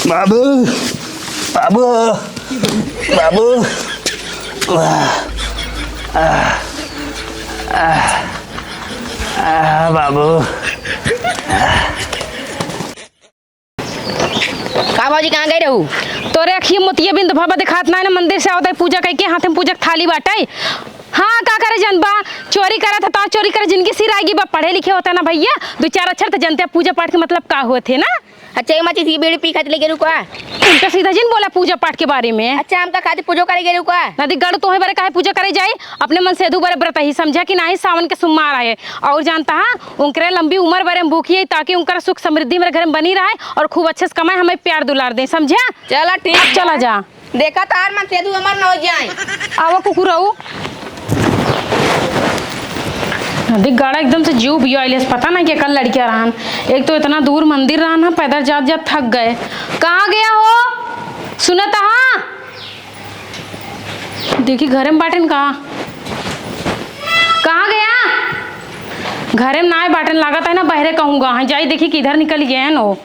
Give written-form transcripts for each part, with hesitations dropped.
बाबू बाबू बाबू बाबू का बाबूजी कहाँ गए रहू? तोरे अखिए मोतिया बिंद भाबा दिखात ना मंदिर से आवता पूजा करके हाथ में पूजा थाली बाटे। हाँ का करे जनबा चोरी करा था ता चोरी करे जिनकी सिर आएगी बा पढ़े लिखे होता ना भैया दो चार अक्षर तो जानते पूजा पाठ के मतलब का होते ना। अच्छा एक माची बीड़ी पी खाते लेके रुका उनका सीधा जिन बोला पूजा पाठ के बारे में। अच्छा हम का खाते पूजा करे गए रुका नदी गढ़ तो बारे काहे पूजा करे जाए अपने मन से बारे व्रत ही समझा कि नहीं सावन के सोमवार आए और जानता है उनके लंबी उम्र बारे में भूखी है ताकि उनका सुख समृद्धि मेरे घर में बनी रहे और खूब अच्छे से कमाए हमें प्यार दुलार दे समझा। चला ठीक चला जा देखा तार मन सेधु हमार न हो जाए आवा कुकुर आओ देख गाड़ा एकदम से जीव भी आइले पता ना क्या कल लड़कियां रहन एक तो इतना दूर मंदिर रहन पैदल जात जात थक गए। कहाँ गया हो सुनता हाँ देखी घरे में बाटन कहाँ गया घरे में ना बाटन लागत है ना बहरे कहूँगा हाँ जाई देखी किधर निकल गए हैं नो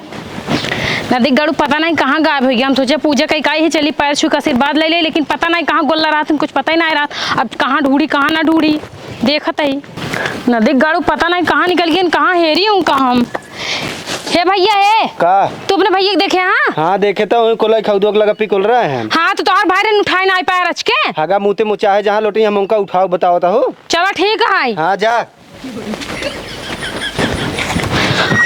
नदी गड़ू पता नहीं कहाँ गायब हो गया। हम सोचे पूजा कहीं का ही चली पैर छू का आशीर्वाद ले ले लेकिन पता नहीं कहाँ गोल्ला रहा कुछ पता ही नहीं रहा अब कहाँ ढूंढी कहाँ ना ढूंढी देखत ही नदी गाड़ू पता नहीं कहाँ निकल गई कहाँ हेरी हूँ कहाँ हम हे भैया है का तू अपने भैया देखे हाँ हाँ देखे तो कोला खौदोक लगा पी कोल रहे हैं। हाँ तो तार भाई उठाए ना पाया रच के हागा मुँह मुँह है जहाँ लोटी हम उनका उठाओ बताओ हो चलो ठीक है हाँ जा।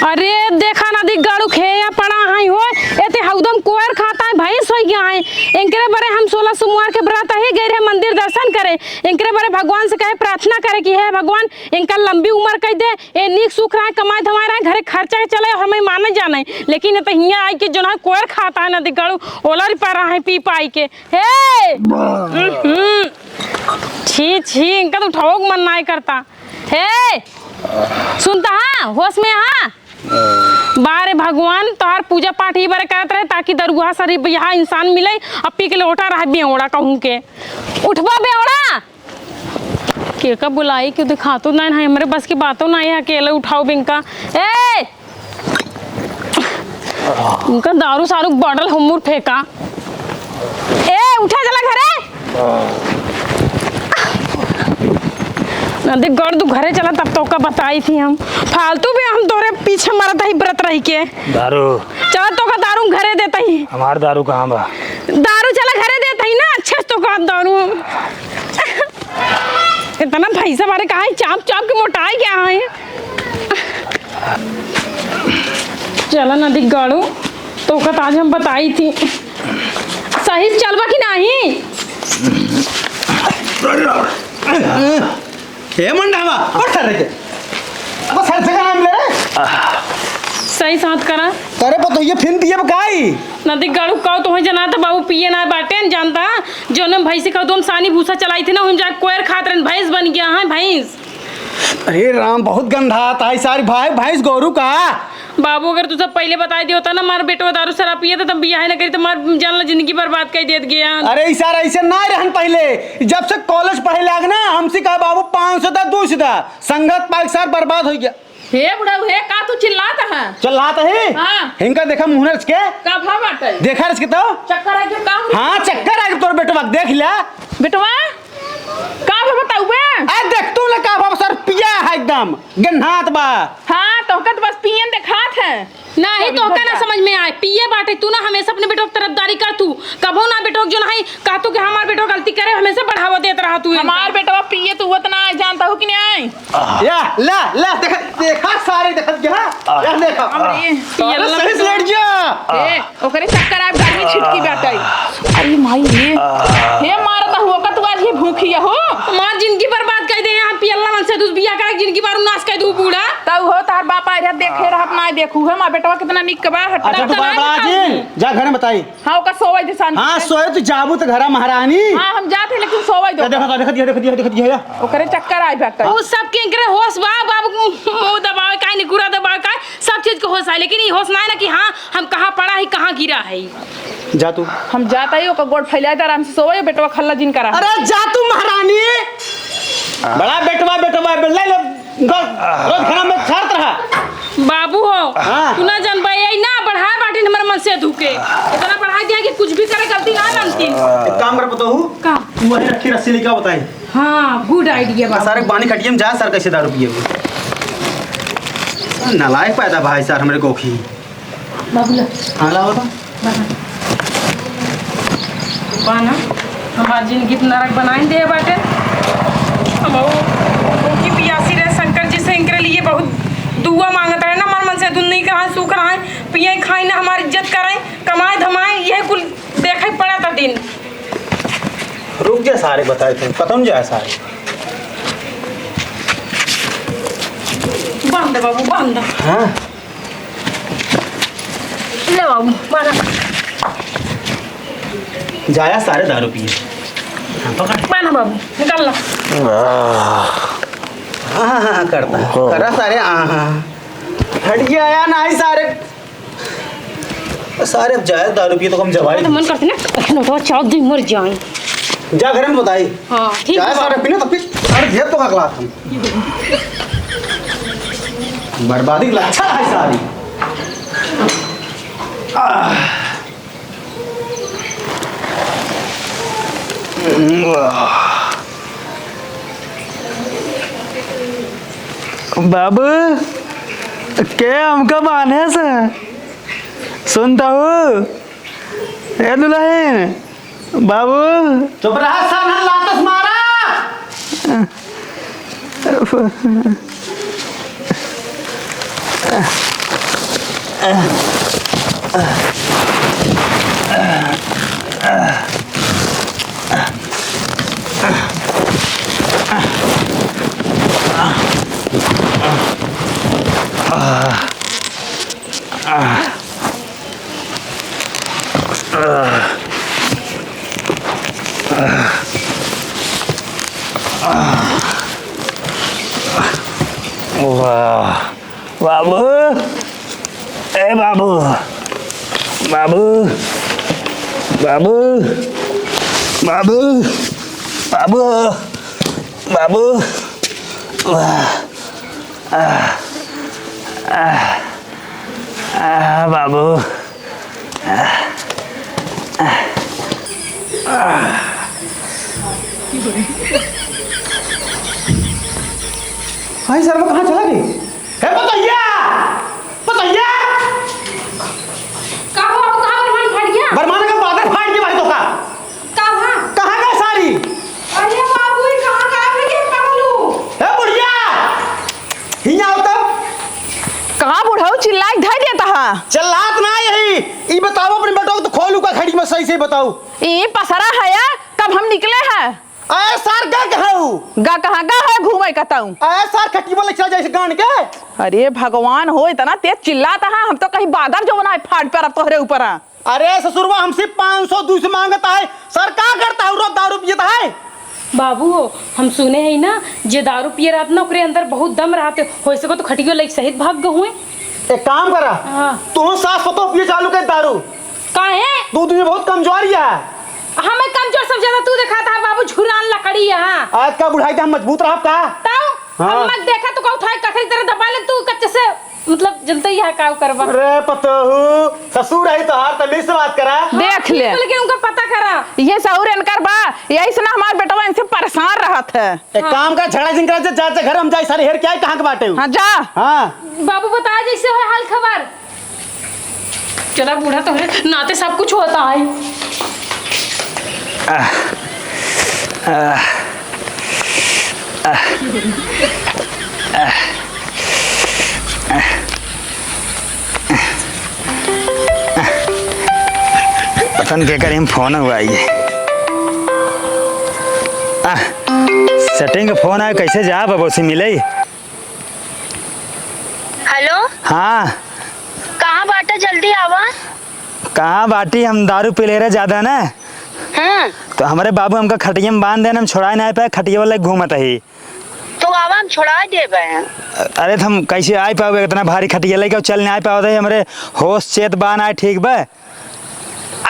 अरे देखा नदी गाड़ू खेया पड़ा है हो एते हउदम कोयर खाता है भैंस हो गया है इनकरे बारे हम 16 सोमवार के व्रत ही गए रहे मंदिर दर्शन करे इनकरे बारे भगवान से कहे प्रार्थना करे कि है भगवान इनका लंबी उम्र कर दे ये नीक सुख रहा है कमाए धमाए रहा है घरे खर्चा के चले हमें माने जाना लेकिन तो हियाँ आई के जो है कोयर खाता है नदी गाड़ू ओलर पा रहा है पी पाई के हे छी छी इनका तो ठोक मन नहीं करता हे सुनता हाँ होश में हाँ बारे भगवान तोहार पूजा पाठ ही बारे करत रहे ताकि दरुआ शरीफ यहाँ इंसान मिले अब पी के लोटा रहा बेवड़ा कहूँ के उठवा बेवड़ा के का बुलाई क्यों दिखा तो नहीं है हमारे बस की बातों नहीं है अकेले उठाओ बिंका ए उनका दारू सारू बॉटल हमूर फेंका ए उठा चला घरे नदी गढ़ तू घरे चला तब तो का बताई थी हम फालतू भी हम तोरे पीछे मरता ही व्रत रही के दारू चला तो का दारू घरे देता ही हमार दारू कहाँ बा दारू चला घरे देता ही ना अच्छे तो का दारू इतना पैसा बारे कहा है चाप चाप के मोटाई क्या है चला नदी गाड़ू तो का आज हम बताई थी सही चलवा कि नहीं हे मंडावा उठ रे अब सर से नाम ले रे सही साथ करा तोरे पर तो ये फिन पिए बकाई नदी गाड़ू कहो तो जना था बाबू पिए ना बाटे जानता जो ने भैंस का तुम सानी भूसा चलाई थी ना हम जा कोयर खात रहे भैंस बन गया है भैंस। अरे राम बहुत गंधा आता है सारी भाई भैंस गोरू का बाबू अगर तू सब पहले बता दिया होता ना मार बेटो दारू शराब पिए तो तब बियाह ना करी तो मार जान जिंदगी बर्बाद कर देत गया। अरे इशारा ऐसे ना रहन पहले जब से कॉलेज पढ़े लाग ना हमसे कहा बाबू 500 दा 200 दा संगत पाक सार बर्बाद हो गया। हे बुढ़ा हे का तू चिल्लाता है चिल्लाता है हाँ। इनका देखा मुंह रच के का भाव बाटे देखा रच के तो चक्कर आ गया का हाँ चक्कर आ गया तोर बेटवा देख लिया बेटवा का भाव बताऊ बे आ देख तू ना का बाबू सर पिया है एकदम गन्हात बा हां तो का बस पियन दिखात है नहीं तो का ना समझ में आए पिए बाटे तू ना हमेशा अपने बेटो की तरफदारी कर तू कबो ना बेटो जो नहीं कह तू कि हमार बेटो गलती करे हमेशा बढ़ावा देत रहा तू हमार बेटवा पिए तू उतना जानता हो कि नहीं या ला ला देखा देखा सारे देखत गया या देखा हमरे पिया सही से लड़ जा ए ओकरे चक्कर आ गाड़ी छिटकी बाटे अरे माई हे मारता हुआ का तू आज ही भूखी हो मार जिंदगी बर्बाद कर दे यहां पियल्ला मन से दूध बिया का जिंदगी बारू नाश कर दू बूढ़ा तब हो तार बापा इधर देखे रहत ना देखू है मां बेटवा कितना निक बा हट अच्छा तो बाबा जा घर में बताई हां ओका सोवई दिसान हां सोए तो जाबू तो घरा महारानी हां हम जाते लेकिन सोवई दो देखा दिया ओकरे चक्कर आई बाटे ओ सब के करे होश बा बाबू मुंह दबावे काई नहीं गुरा दबावे काई सब चीज के होश है लेकिन ये होश ना है ना कि हां हम कहां पड़ा है कहां गिरा है जा तू हम जाता ही ओका गोड़ फैला दे आराम से सोवई बेटवा खल्ला जिन करा अरे जा तू महारानी बड़ा बेटवा ले लो रोज घर में छाड़त रहा बाबू हो हाँ। तू ना जान भाई ना पढ़ाए बाटे हमारे मन से धुके इतना पढ़ा दिया कि कुछ भी करे गलती ना मानती। एक काम कर बताऊ का तू वही रखी रस्सी लेके बताई। हाँ गुड आइडिया बाबू। सारे पानी खटिए में जा सर कैसे दारू पिए नलायक पैदा भाई सर हमारे कोखी। बाबू ला हाँ ला बता बाना हमारी जिंदगी नरक बनाई दे बाटे। हम की पियासी रहे शंकर जी से इनके लिए बहुत दुआ मांगता है ना हमारे मन से दुनिया कराए सुख कराए पिए खाए ना हमारी इज्जत कराए कमाए धमाए यह कुल देखे पड़ा था दिन। रुक जा सारे बताए थे खत्म जाए सारे। बांध बाबू बांध। हाँ ले बाबू बांध जाया सारे दारू पिए। हाँ पकड़ बांध बाबू निकाल ला। हाँ हाँ करता करा सारे। हाँ हट गया आया ना ही सारे सारे अब जाए दारू पिए तो कम जवाई तो मन करते ना तो चाव दिन मर जाए। जा घर में बताई। हाँ ठीक जाए है सारे पीने तो फिर सारे घेर तो का क्लास हम बर्बादी का अच्छा है सारी। बाबू क्या हमका बाने से सुनता हूँ ए दुल्हन बाबू चुप रहा सन लातस मारा। वाह बाबू ए बाबू बाबू बाबू बाबू बाबू बाबू वाह बाबू भाई सर वो कहाँ चला गई है बताइए बताइए। कहाँ बाबू कहाँ बरमान फट गया। बरमाने का बादल फाड़ के भाई तो का कहाँ कहाँ गए सारी। अरे बाबू ये कहाँ गायब है क्या पगलू। है बुढ़िया हिया आओ तब। कहाँ बुढ़ाऊ चिल्लाई धर देता है। चलात ना यही ई बताओ अपने बेटो तो खोलू का खड़ी में सही से बताओ। ये पसरा है या कब हम निकले हैं। अरे सर गा कहूँ गा कहाँ गा है घूमे कहताऊँ। अरे सर खटी में लचला जैसे गान के। अरे भगवान हो इतना तेज चिल्लाता है हम तो कहीं बादल जो बनाए फाट पर अब तोहरे ऊपर है। अरे ससुरवा हमसे 500 200 मांगता है सर क्या करता है रोज दारू पीता है। बाबू हम सुने हैं ना जे दारू पिए रात ना ओकरे अंदर बहुत दम रहते हो सको तो खटियो लाइक सहित भाग गए हुए। एक काम करा हाँ। तू सास पतो पिए चालू कर दारू काहे दूध में बहुत कमजोरी है। हमें कमजोर सब ज्यादा तू देखा था बाबू झुरान लकड़ी यहाँ आज का बुढ़ाई हम मजबूत रहा का। ताऊ हाँ। हम मत देखा तो कौ उठाए कखरी तरह दबा ले तू कच्चे से मतलब जनता ही है काव करवा। अरे पतोहू ससुर है तो हार तमीज से बात करा। देख ले लेकिन उनका पता करा ये सहुर इनकर बा यही से ना हमारे बेटवा इनसे परेशान रहत है। एक काम कर झगड़ा जिंकरा से जा घर हम जाए सारे हेर क्या है कहाँ के बाटे हूँ। हाँ जा हाँ बाबू बता जैसे हो हाल खबर। चला बूढ़ा तो है नाते सब कुछ होता है। पतन के करीम फोन हुआ ये सेटिंग का फोन आया कैसे जा बाबू से मिले। हेलो हाँ कहाँ बाटा जल्दी आवा। कहाँ बाटी हम दारू पी ले रहे ज्यादा ना हाँ तो हमारे बाबू हमका खटिया में बांध देना हम छोड़ा नहीं पाए खटिया वाला घूमत ही तो आवा हम छोड़ा देवे हैं। अरे तो हम कैसे आ पाओगे इतना भारी खटिया लेके चल नहीं आ पाओ हमारे होश चेत बान आए ठीक बा।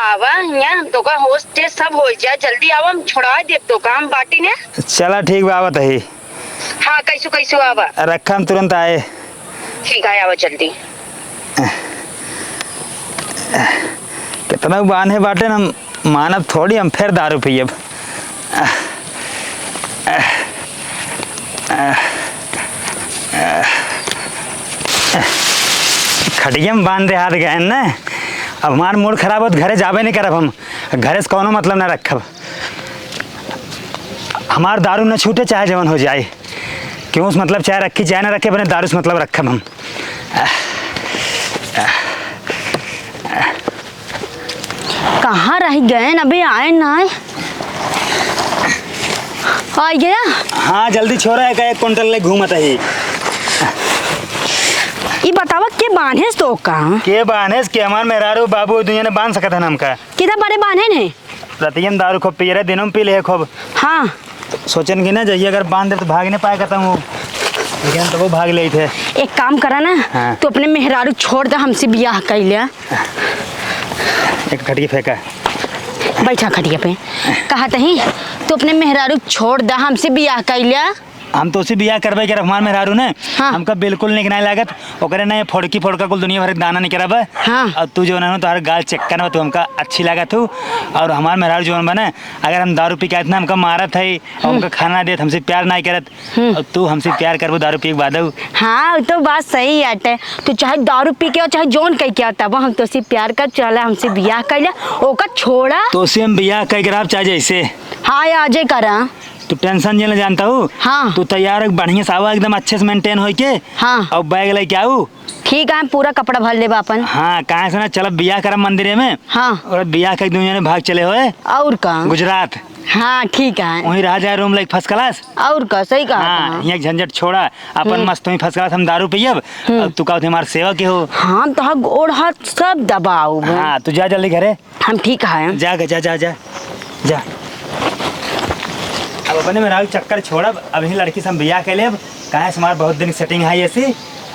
आवा यहाँ तो का होश टेस्ट सब हो जाए जल्दी आवा हम छोड़ा देव तो काम बाटी ने। चला ठीक बा आवत ही। हाँ कैसो कैसो आवा रखा हम तुरंत आए। ठीक है आवा जल्दी। कितना बांधे बाटे ना मानब थोड़ी हम फिर दारू पियब। खटिया में बांध दे हाथ गए ना, अब हमार मूड खराब हो तो घरे जाबे नहीं करब, हम घरे से कोनो मतलब ना रखब। हमार दारू न छूटे चाहे जवन हो जाए, क्यों उस मतलब चाहे रखी चाहे ना रखे, अपने दारू से मतलब रखब हम। कहाँ रह गए अभी आए ना आ गया। हाँ जल्दी छोरा है का 1 क्विंटल ले घूमत है। ये बतावा के बांधे तो कहाँ के बांधे के हमार मेहरारू बाबू दुनिया ने बांध सकत है हमका। किधर बड़े बांधे ने रतियन दारू खूब पी रहे, दिनों में पी ले खूब। हाँ सोचन की ना जाइए अगर बांध दे तो भाग नहीं पाया करता हूँ, लेकिन तो वो भाग ले थे। एक काम करा ना हाँ। तो अपने मेहरारू छोड़ दे, हमसे ब्याह कर लिया। एक खटिया फेंका, बैठा खटिया पे। कहा तही तो अपने मेहरारू छोड़ दे, हमसे ब्याह कर लिया। हम तो उसी बियाह करबे कर हमार मेहरारू ने। हाँ। हमका बिल्कुल नहीं नहीं लागत ओकरे ना फोड़की फोड़का कुल दुनिया भर के दाना नहीं करब। हाँ। और तू जो ना तोहर गाल चक्कर में तू हमका अच्छी लागत हो, और हमार मेहरारू जो बने अगर हम दारू पी के आते ना हमका मारत है और हमका खाना देत, हमसे प्यार नहीं करत, और तू हमसे प्यार करबो दारू पी के बाद। हाँ तो बात सही है, तू चाहे दारू पी के और चाहे जोन कह के आता हम तो प्यार कर चला, हमसे ब्याह कर लिया ओका छोड़ा। तो उसे हम बियाह कह कर आप चाहे जैसे। हाँ आजे करा। तू टेंशन जे जानता हूँ। हाँ। तू तैयार बढ़िया से आवा एकदम अच्छे से मेंटेन हो के। हाँ। और बैग लेके आऊ। ठीक है पूरा कपड़ा भर ले अपन। हाँ कहाँ से ना चल बियाह करम मंदिर में। हाँ। और बियाह के दुनिया में भाग चले हुए और कहाँ गुजरात। हाँ ठीक है वहीं रह जाए रूम लाइक फर्स्ट क्लास। और का सही कहा। हाँ यहाँ झंझट छोड़ा अपन मस्त वहीं फर्स्ट क्लास हम दारू पियब, तू का हमारे सेवा के हो। हाँ तो गोड़ हाथ सब दबाओ। हाँ तू जा जल्दी घरे। हम ठीक है जा जा जा जा जा। अब अपने मेरा चक्कर छोड़ब, अभी लड़की से हम बियाह के लेब, कहाँ से हमारे बहुत दिन सेटिंग है ऐसी,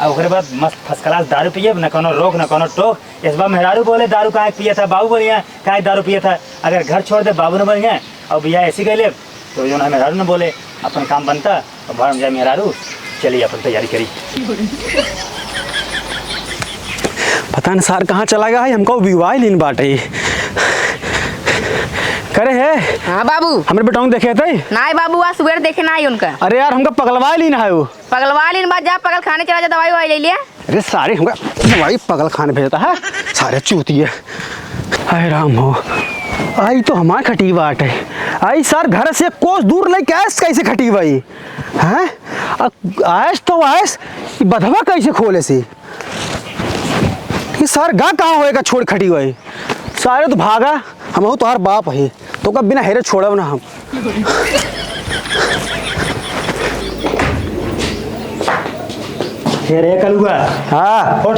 और उसके बाद मस्त फर्स्ट क्लास दारू पियब, न कोनो रोक न कोनो टोक। इस बार मेहरारू बोले दारू कहाँ पिया था, बाबू बोलिए कहाँ दारू पिया था। अगर घर छोड़ दे बाबू ने बोलिए और बियाह ऐसी कर लेब तो जो ना मेहरारू ने बोले अपन काम बनता और बाहर में जाए मेहरारू। चलिए अपन तैयारी करी। पता नहीं सर कहाँ चला गया है, हमको विवाह लीन बाटे करे है। हाँ बाबू। हमारे बेटाओं देखे थे नहीं बाबू आज सुबह देखे ना उनका। अरे यार हमका पगलवा लीन है वो। पगलवा लीन बात जा पगल खाने चला जा, दवाई ववाई ले लिया। अरे सारे हमका दवाई पगल खाने भेजता है सारे चूती है। हाय राम हो आई तो हमारी खटी बाट है। आई सर घर से कोस दूर ले कैसे खटी भाई हैं। आयस तो आयस बधवा कैसे खोले से सर गा कहाँ होएगा छोड़ खटी हुई सारे तो भागा। हम हो तुम्हार बाप है तो कब बिना हेरे छोड़ब ना हम। हेरे कलुआ। हाँ उठ।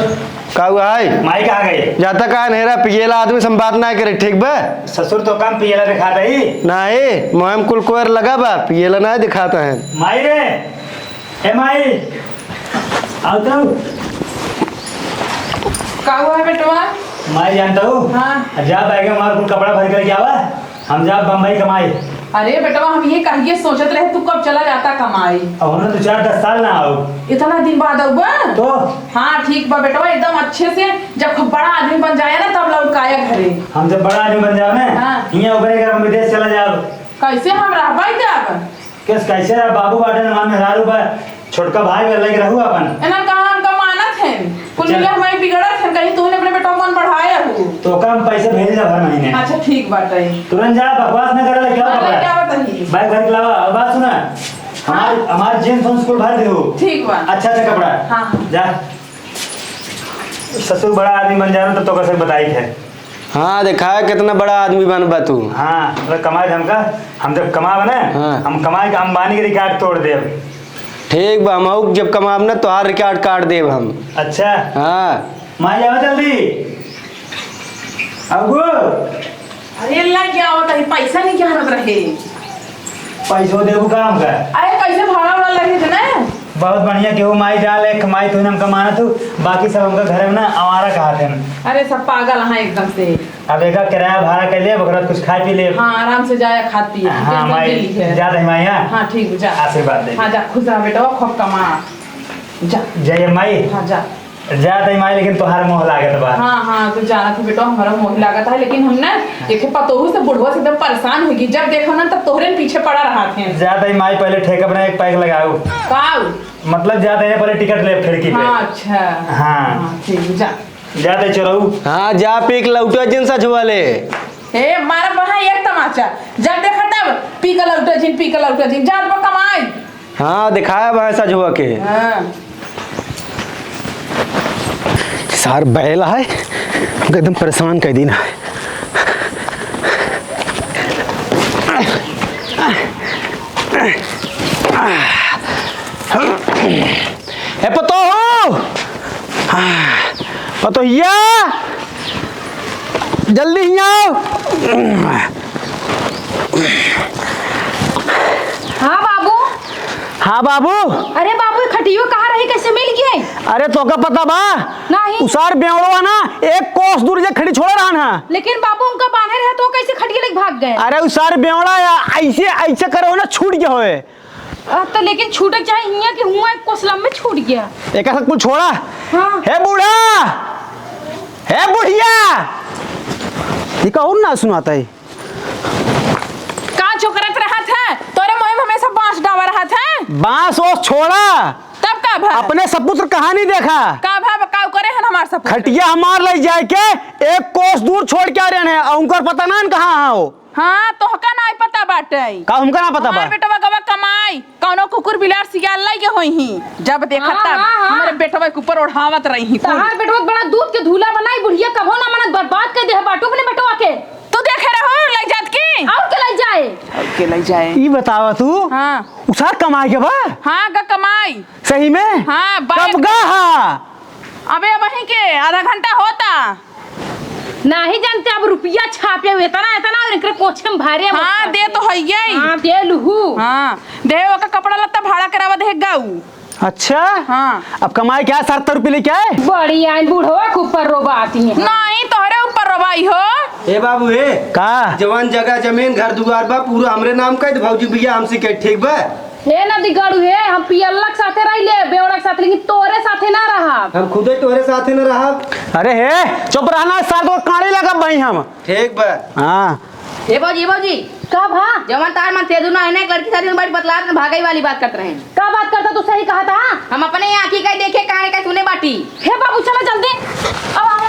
का हुआ है माई कहाँ गई। जाता का नहरा पियला आदमी संबाद ना करे ठीक बा। ससुर तो काम पियला दिखा दही। नहीं मोहम कुल कोयर लगा बा पियला ना दिखाता है। माई रे ए माई आओ तो। का हुआ है बेटवा। माई जानता हूँ। हाँ। जा बैग में हमारा कुल कपड़ा भर कर क्या हुआ, हम जा बम्बई कमाई। अरे बेटवा हम ये कहिए सोचत रहे तू कब चला जाता कमाई। अब हमने तो 4-10 साल ना आओ। इतना दिन बाद अब तो हाँ ठीक बा बेटवा एकदम अच्छे से जब खूब बड़ा आदमी बन जाए ना तब लौटाया घरे। हम जब बड़ा आदमी बन जाओ ना हाँ। यहाँ उभरे कर हम विदेश चला जाओ। कैसे हम रह पाई अब किस कैसे रहा बाबू बाटे ना मान मेहरारू बा छोटका भाई कर लेके रहू अपन। एना कहाँ हम कमानत हैं कुल चल। मिले हमारी बिगड़त हैं, कहीं तूने अपने बेटों को मन बढ़ाया हो। तो कम पैसे भेज जा हर महीने। अच्छा ठीक बात है। तुरंत जा बकवास न करे क्या अरे क्या कपड़ा बताइए। बैग भर के लावा। अब बात सुना हमारे जींस हम स्कूल भर दे ठीक बा। अच्छा कपड़ा। हाँ। जा ससुर बड़ा आदमी बन जा तो कैसे बताई थे। हाँ देखा है कितना बड़ा आदमी बन बा तू। हाँ मतलब कमाए हम जब कमा बने हाँ। हम कमाए अंबानी के रिकॉर्ड तोड़ दे। ठीक बा हम जब कमाब ना तो हर रिकॉर्ड काट देब हम। अच्छा हाँ माँ जाओ जल्दी। अब अरे अल्लाह क्या होता है पैसा नहीं क्या रहे। पैसों देबू काम का। अरे कैसे भाड़ा उड़ा लगे थे ना। बहुत बढ़िया केहू माई डाल है कमाई तूने हम कमाना तू बाकी सब हमका घर में ना आवारा कहा थे। अरे सब पागल हैं एकदम से। अब एक किराया भाड़ा कर ले बकरा कुछ खाए पी ले। हाँ आराम से जाया खा पिए। हाँ माई जा रही माई। हाँ ठीक जा आशीर्वाद दे। हाँ जा खुश रह बेटा खूब कमा जा। जय माई। हाँ जा जात है माई लेकिन तोहार मोह लागत बा। हाँ हाँ तो जाना थी बेटा हमारा मोह लगा था लेकिन हम ना देखे पतोहू से बुढ़वा से एकदम परेशान होगी जब देखो ना तब तोहरे पीछे पड़ा रहा थे। जात है माई पहले ठेका अपना एक पैक लगाओ। काऊ मतलब जाते हैं पहले टिकट ले खिड़की पे। हाँ अच्छा हाँ। ठीक है जा। जाते चलो। हाँ जा पीक लौटा जिन सच वाले। ए मारा वहाँ एक तमाचा जब देखा तब पी का लौटा जिन जा तो कमाई। हाँ दिखाया भाई सच हुआ के। हाँ सार बैला है हमको एकदम परेशान कर देना है। ए पतोहिया जल्दी ही आओ। हाँ बाबू। हाँ बाबू। अरे बाबू ये खटियो कहाँ रही कैसे मिल गई? अरे तो का पता बा नहीं। उसार बेवड़वा ना एक कोस दूर जे खड़ी छोड़ रहा ना। लेकिन बाबू उनका बांधे रहे तो कैसे खटिया लेके भाग गए? अरे उसार बेवड़ा या ऐसे ऐसे करो ना छूट गया होए। तो लेकिन छूटक चाहे हिया कि हुआ एक कोसलम में छूट गया। एक ऐसा कुछ छोड़ा। हाँ। हे बूढ़ा हे बुढ़िया ये कहूँ ना सुनाता है। कहाँ चुकरत रहा था तोरे मुँह में हमेशा बांस डावा रहा था। बांस ओस छोड़ा तब का भा अपने सपुत्र कहानी देखा। का भा काऊ करे हैं हमार सब खटिया हमार ले जाए के एक कोस दूर छोड़ के आ रहे हैं उनका पता ना कहाँ है वो। हाँ तो हका नहीं पता बाटे का हमका ना पता बा। हमार बेटवा गवा कमाई कौनो कुकुर बिलार सियाल लाई के होई ही जब देखा हाँ, तब हाँ, हाँ। हमारे बेटवा के ऊपर ओढ़ावत रही ही तहार बेटवा बड़ा दूध के धूला बनाई बुढ़िया कभो ना मनत बर्बाद कर दे है बाटू अपने बेटवा के। तू देखे रहो ले जात की और के ले जाए। के ले जाए ये बतावा तू हाँ उसार कमाए के बा हाँ गा कमाई सही में। हाँ कब गा हा? अबे वहीं के आधा घंटा होता। ना ही जानते अब रुपया छापे हुए इतना इतना और इनके कोचम भारे हाँ दे तो है यही हाँ दे लूहू। हाँ दे का कपड़ा लत्ता भाड़ा करावा दे गाऊ। अच्छा हाँ अब कमाए क्या 70 रुपये लेके आए। बड़ी आइन बूढ़वा खूब पर रोबा आती है। नहीं तोहरे ऊपर रवाई हो। ए बाबू ए का जवान जगह जमीन घर दुआर बा पूरा हमरे नाम का भौजी भैया हमसे के ठीक बा। हे ना दिगाड़ू हे हम पियलक साथे रही ले बेवड़क साथे लेकिन तोरे साथे ना रहा। हम खुदे तोरे साथे न रहा। अरे हे चुप रहना सार तो काड़ी लगा भाई हम। ठीक बा। हाँ ए भौजी का भा जवन तार मन तेजू ना है ना एक लड़की साथी बड़ी बतला भागई वाली बात करते रहे। का बात करता तू सही कहा था। हम अपने आंखी का देखे कहानी का सुने बाटी। हे बाबू चला जल्दी अब आओ।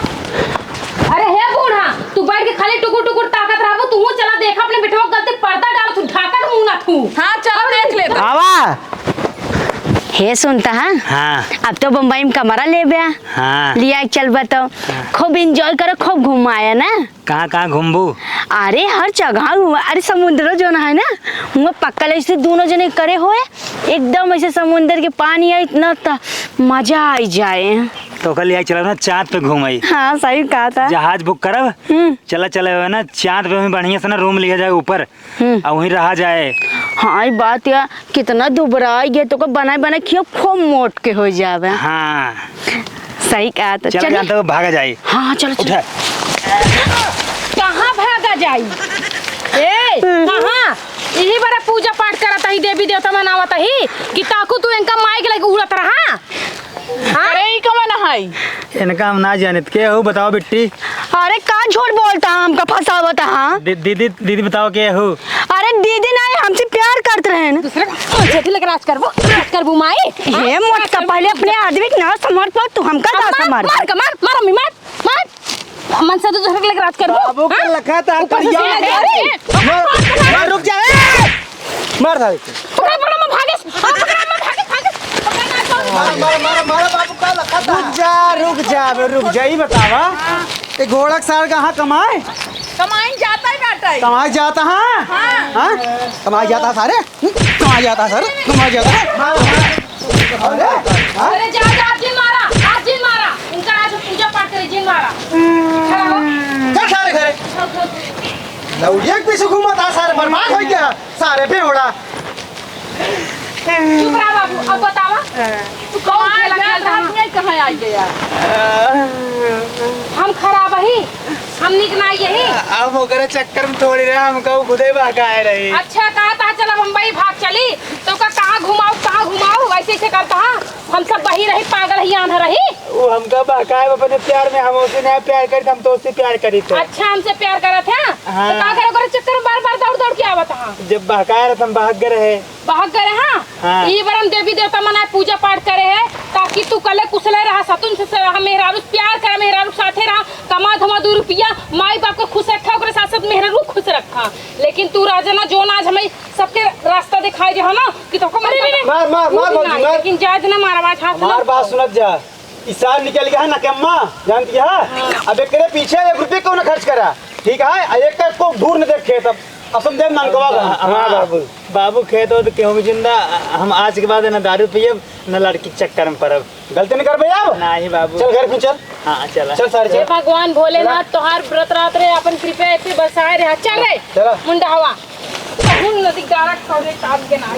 अरे हे बूढ़ा तू बैठ के खाली टुकुर टुकुर ताकत रहा तू चला देखा अपने बेटवा गलती पर्दा डाल तू ढाका मुंह ना तू। हाँ चल देख ले आवा। हे सुनता है हाँ अब तो बम्बई में कमरा ले बे हाँ लिया चल बताओ खूब एंजॉय करो खूब घुमाया ना। कहाँ घूमबू। अरे हर जगह घुमा। अरे समुद्र जो ना है ना वहाँ पक्का ऐसे दोनों जने करे हुए एकदम ऐसे समुद्र के पानी है इतना मजा आई जाए। तो कल यहाँ चलो ना चाँद पे घूमाई। हाँ सही कहा था। जहाज बुक करब चला चले हुए ना चाँद पे वहीं बढ़िया से ना रूम लिया जाए ऊपर और वहीं रहा जाए। हाँ ये बात यार कितना दुबरा गया तो बनाए बनाए खियो खूब मोट के हो जावे। हाँ सही कहा था। चल जानते हो भागा जाए। हाँ चलो चलो। उठा कहाँ भागा जाई ए कहाँ यही बड़ा पूजा पाठ करता ही देवी देवता मनावता ही कि ताकू तू इनका माइक लेके उड़त रहा। अरे ई कमन है इनका हम ना जाने के हो बताओ बिट्टी। अरे का झूठ बोलता हमका फंसावता। हाँ दीदी बताओ के हो। अरे दीदी ना हमसे प्यार करते रहे न। दूसरे को लेकर राज करबू माई। ये मोट का पहले अपने आदमी के ना समझ पाओ तू हमका ना समझ। मार अम्मी मार मन से तो दूसरे को लेकर राज करबू। बाबू के लखा था ऊपर से सीना जा रही। मार रुक जा मार था पकड़ मैं भागे पकड़ मैं भागे मार बाबू का लखा था। रुक जा ही बतावा ये घोड़ा सार कहाँ कमाए कमाई जाता है बेटा कमाए जाता। हाँ हाँ कमाए जाता सारे कमाए जाता सर कमाए जाता। अरे जा आज जिन मारा उनका आज पूजा पाठ करे जिन मारा। चल सारे घरे लौड़िया के पीछे घूमता सारे बर्बाद हो गया सारे बेवड़ा। चुप रहा बाबू अब बतावा तू कौन खेला खेलता है? कहाँ आई गया। हम खराब ही हम निकना यही अब ओकरे चक्कर में थोड़ी रहे हमको खुदे बहकाए रही। अच्छा कहा था चला मुंबई भाग चली तो का कहाँ घुमाओ वैसे ऐसे करता हम सब वही रही पागल ही आंधा रही। वो हमका बहकाए अपने प्यार में, हम उससे नहीं प्यार करी, हम तो उससे प्यार करी थे। अच्छा हमसे प्यार करा था हाँ। तो का करे चक्कर में बार बार दौड़ के आवत हाँ जब बहकाए रहे हम भाग गए रहे। भाग गए हाँ हाँ। ये बार हम देवी देवता मनाए पूजा पाठ करे है ताकि तू कले कुशले रहा सतुन से मेहरारू प्यार करे, मेहरारू साथे रहा, कमा धमा 2 रुपया माई बाप को खुश रखा, ओकरे साथ साथ मेहरारू खुश रखा। लेकिन तू राजा ना जो ना आज हमें सबके रास्ता दिखाई दे ना कि तो मार भौजी मार। लेकिन जायज ना मारा बात हाथ हमार बात सुनत जा। इस साल निकल गया है ना कम्मा जानती है। अब एक पीछे 1 रुपये क्यों ना खर्च करा, ठीक है। एक को दूर न देख खेत अब समझे नानकवा। हाँ बाबू खेत हो तो क्यों भी जिंदा। हम आज के बाद न दारू पियब न लड़की के चक्कर में पड़ब। गलती नहीं कर भैया अब। नहीं बाबू चल घर पे चल। हाँ चला चल सारे हे चल। भगवान भोलेनाथ तोहार व्रत रात रे अपन कृपा ऐसे बसाए रहा। चल रे चला। मुंडा हवा नदी गारा खौरे काट के ना